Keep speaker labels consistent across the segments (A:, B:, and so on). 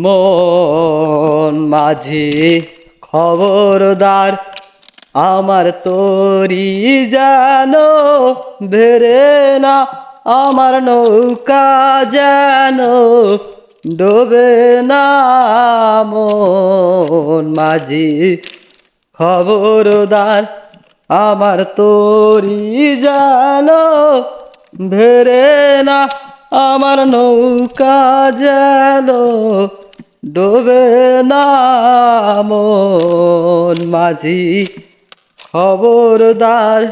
A: মন মাঝি খবরদার, আমার তরি যেন ভেরে না, আমার নৌকা যেন ডোবে না। মন মাঝি খবরদার, আমার তরি যেন ভেরে না, আমার নৌকা যেন ডোবে না। মন মাঝি খবরদার।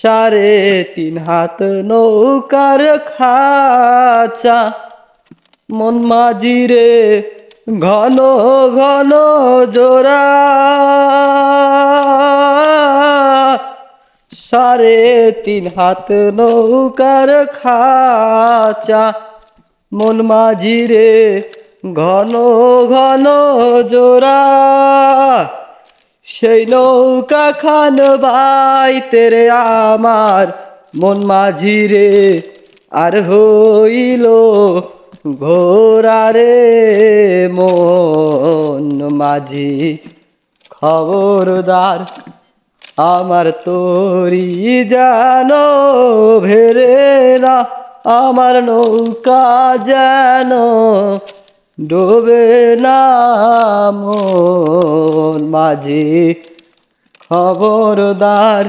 A: 3.5 হাত নৌকার খাঁচা, মন মাঝি রে ঘন ঘন জোড়া। 3.5 হাত নৌকার খাঁচা, মন মাঝি রে ঘন ঘন জোড়া। সেই নৌকা খান বাইতে রে আমার মন মাঝি রে আর হইল ঘোরা রে। মন মাঝি খবরদার, আমার তরি যেন ভেরে না, আমার নৌকা যেন ডোবে না। মন মাঝি খবরদার।